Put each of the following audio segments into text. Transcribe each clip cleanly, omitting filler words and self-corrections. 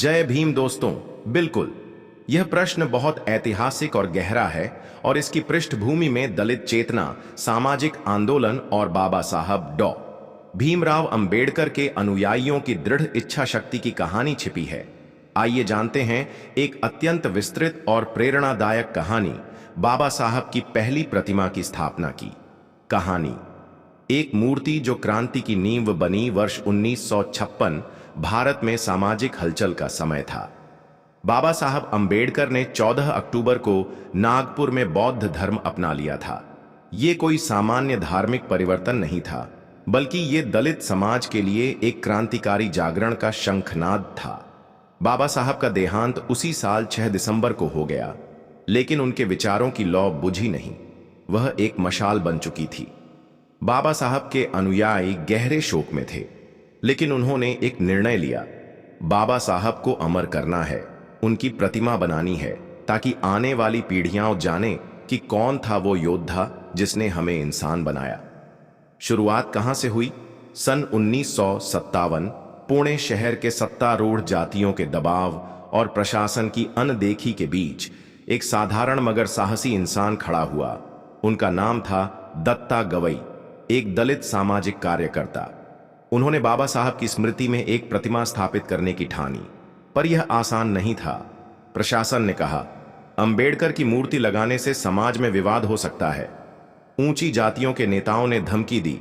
जय भीम दोस्तों। बिल्कुल, यह प्रश्न बहुत ऐतिहासिक और गहरा है और इसकी पृष्ठभूमि में दलित चेतना, सामाजिक आंदोलन और बाबा साहब डॉ. भीमराव अंबेडकर के अनुयायियों की दृढ़ इच्छा शक्ति की कहानी छिपी है। आइए जानते हैं एक अत्यंत विस्तृत और प्रेरणादायक कहानी, बाबा साहब की पहली प्रतिमा की स्थापना की कहानी। एक मूर्ति जो क्रांति की नींव बनी वर्ष 1956 भारत में सामाजिक हलचल का समय था। बाबा साहब अंबेडकर ने 14 अक्टूबर को नागपुर में बौद्ध धर्म अपना लिया था। ये कोई सामान्य धार्मिक परिवर्तन नहीं था, बल्कि ये दलित समाज के लिए एक क्रांतिकारी जागरण का शंखनाद था। बाबा साहब का देहांत उसी साल 6 दिसंबर को हो गया, लेकिन उनके विचारों की लौ बुझी नहीं। वह एक मशाल बन चुकी थी। बाबा साहब के अनुयायी गहरे शोक में थे, लेकिन उन्होंने एक निर्णय लिया। बाबा साहब को अमर करना है, उनकी प्रतिमा बनानी है, ताकि आने वाली पीढ़ियां जाने कि कौन था वो योद्धा जिसने हमें इंसान बनाया। शुरुआत कहां से हुई? सन 1957 पुणे शहर के सत्तारूढ़ जातियों के दबाव और प्रशासन की अनदेखी के बीच एक साधारण मगर साहसी इंसान खड़ा हुआ। उनका नाम था दत्ता गवई, एक दलित सामाजिक कार्यकर्ता। उन्होंने बाबा साहब की स्मृति में एक प्रतिमा स्थापित करने की ठानी, पर यह आसान नहीं था। प्रशासन ने कहा, अंबेडकर की मूर्ति लगाने से समाज में विवाद हो सकता है। ऊंची जातियों के नेताओं ने धमकी दी,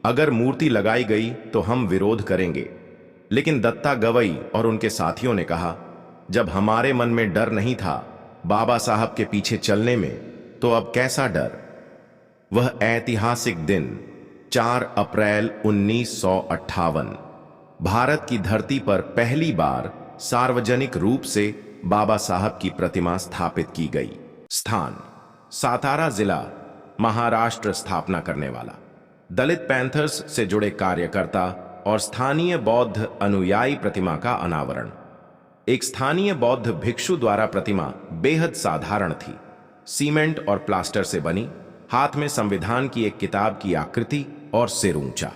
अगर मूर्ति लगाई गई तो हम विरोध करेंगे। लेकिन दत्ता गवई और उनके साथियों ने कहा, जब हमारे मन में डर नहीं था बाबा साहब के पीछे चलने में, तो अब कैसा डर। वह ऐतिहासिक दिन 4 अप्रैल 1958 भारत की धरती पर पहली बार सार्वजनिक रूप से बाबा साहब की प्रतिमा स्थापित की गई। स्थान: सातारा जिला, महाराष्ट्र। स्थापना करने वाला: दलित पैंथर्स से जुड़े कार्यकर्ता और स्थानीय बौद्ध अनुयायी। प्रतिमा का अनावरण: एक स्थानीय बौद्ध भिक्षु द्वारा। प्रतिमा बेहद साधारण थी, सीमेंट और प्लास्टर से बनी, हाथ में संविधान की एक किताब की आकृति और सिर ऊंचा।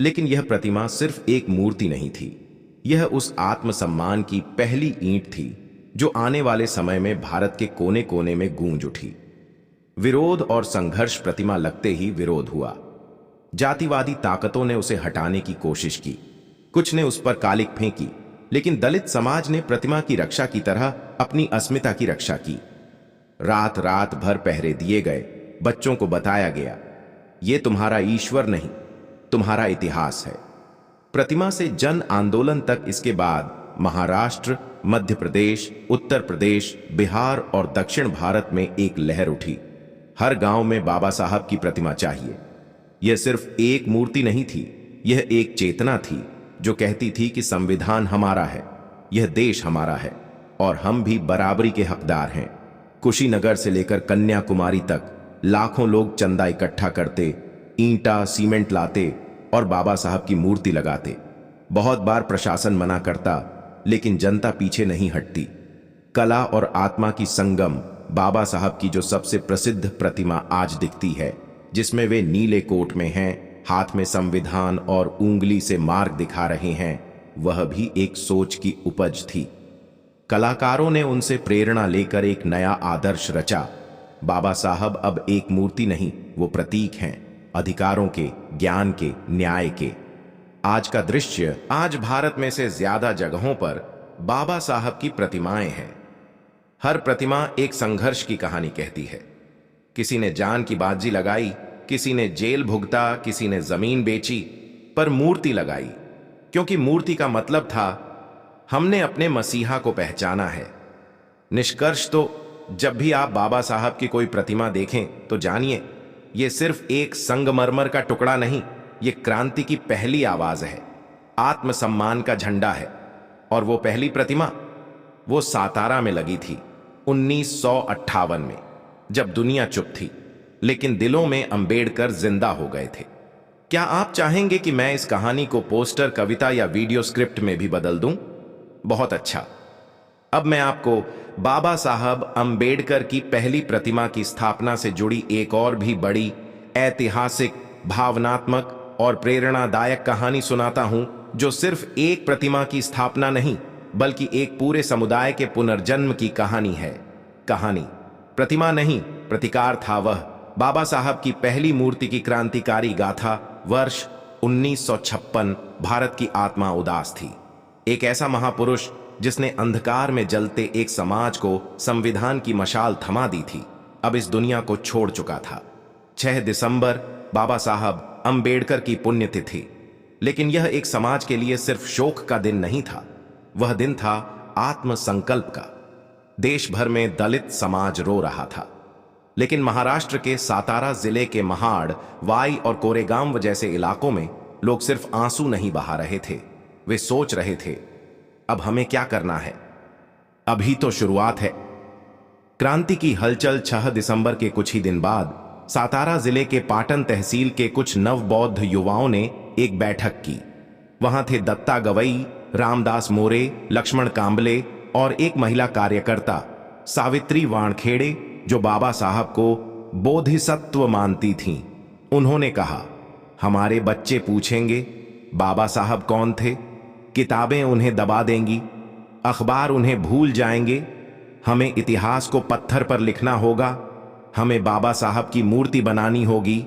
लेकिन यह प्रतिमा सिर्फ एक मूर्ति नहीं थी, यह उस आत्मसम्मान की पहली ईंट थी जो आने वाले समय में भारत के कोने कोने में गूंज उठी। विरोध और संघर्ष: प्रतिमा लगते ही विरोध हुआ। जातिवादी ताकतों ने उसे हटाने की कोशिश की, कुछ ने उस पर कालिक फेंकी, लेकिन दलित समाज ने प्रतिमा की रक्षा की तरह अपनी अस्मिता की रक्षा की। रात रात भर पहरे दिए गए, बच्चों को बताया गया, ये तुम्हारा ईश्वर नहीं, तुम्हारा इतिहास है। प्रतिमा से जन आंदोलन तक। इसके बाद महाराष्ट्र, मध्य प्रदेश, उत्तर प्रदेश, बिहार और दक्षिण भारत में एक लहर उठी। हर गांव में बाबा साहब की प्रतिमा चाहिए। यह सिर्फ एक मूर्ति नहीं थी, यह एक चेतना थी जो कहती थी कि संविधान हमारा है, यह देश हमारा है और हम भी बराबरी के हकदार हैं। कुशीनगर से लेकर कन्याकुमारी तक लाखों लोग चंदा इकट्ठा करते, ईंटा सीमेंट लाते और बाबा साहब की मूर्ति लगाते। बहुत बार प्रशासन मना करता, लेकिन जनता पीछे नहीं हटती। कला और आत्मा की संगम: बाबा साहब की जो सबसे प्रसिद्ध प्रतिमा आज दिखती है, जिसमें वे नीले कोट में हैं, हाथ में संविधान और उंगली से मार्ग दिखा रहे हैं, वह भी एक सोच की उपज थी। कलाकारों ने उनसे प्रेरणा लेकर एक नया आदर्श रचा। बाबा साहब अब एक मूर्ति नहीं, वो प्रतीक हैं, अधिकारों के, ज्ञान के, न्याय के। आज का दृश्य: आज भारत में से ज्यादा जगहों पर बाबा साहब की प्रतिमाएं हैं। हर प्रतिमा एक संघर्ष की कहानी कहती है। किसी ने जान की बाजी लगाई, किसी ने जेल भुगता, किसी ने जमीन बेची, पर मूर्ति लगाई, क्योंकि मूर्ति का मतलब था हमने अपने मसीहा को पहचाना है। निष्कर्ष तो जब भी आप बाबा साहब की कोई प्रतिमा देखें तो जानिए, यह सिर्फ एक संगमरमर का टुकड़ा नहीं, यह क्रांति की पहली आवाज है, आत्मसम्मान का झंडा है। और वो पहली प्रतिमा, वो सातारा में लगी थी 1958 में, जब दुनिया चुप थी, लेकिन दिलों में अंबेडकर जिंदा हो गए थे। क्या आप चाहेंगे कि मैं इस कहानी को पोस्टर, कविता या वीडियो स्क्रिप्ट में भी बदल दूं? बहुत अच्छा। अब मैं आपको बाबा साहब अंबेडकर की पहली प्रतिमा की स्थापना से जुड़ी एक और भी बड़ी ऐतिहासिक, भावनात्मक और प्रेरणादायक कहानी सुनाता हूं, जो सिर्फ एक प्रतिमा की स्थापना नहीं, बल्कि एक पूरे समुदाय के पुनर्जन्म की कहानी है। कहानी प्रतिमा नहीं, प्रतिकार था वह। बाबा साहब की पहली मूर्ति की क्रांतिकारी गाथा। वर्ष 1956। भारत की आत्मा उदास थी। एक ऐसा महापुरुष जिसने अंधकार में जलते एक समाज को संविधान की मशाल थमा दी थी, अब इस दुनिया को छोड़ चुका था। 6 दिसंबर बाबा साहब अंबेडकर की पुण्यतिथि। लेकिन यह एक समाज के लिए सिर्फ शोक का दिन नहीं था, वह दिन था आत्मसंकल्प का। देश भर में दलित समाज रो रहा था, लेकिन महाराष्ट्र के सातारा जिले के महाड़, वाई और कोरेगांव जैसे इलाकों में लोग सिर्फ आंसू नहीं बहा रहे थे, वे सोच रहे थे, अब हमें क्या करना है? अभी तो शुरुआत है। क्रांति की हलचल 6 दिसंबर के कुछ ही दिन बाद सातारा जिले के पाटन तहसील के कुछ नवबौद्ध युवाओं ने एक बैठक की। वहां थे दत्ता गवई, रामदास मोरे, लक्ष्मण कांबले और एक महिला कार्यकर्ता सावित्री वाणखेड़े, जो बाबा साहब को बोधिसत्व मानती थीं। उन्होंने कहा, हमारे बच्चे पूछेंगे बाबा साहब कौन थे, किताबें उन्हें दबा देंगी, अखबार उन्हें भूल जाएंगे, हमें इतिहास को पत्थर पर लिखना होगा, हमें बाबा साहब की मूर्ति बनानी होगी।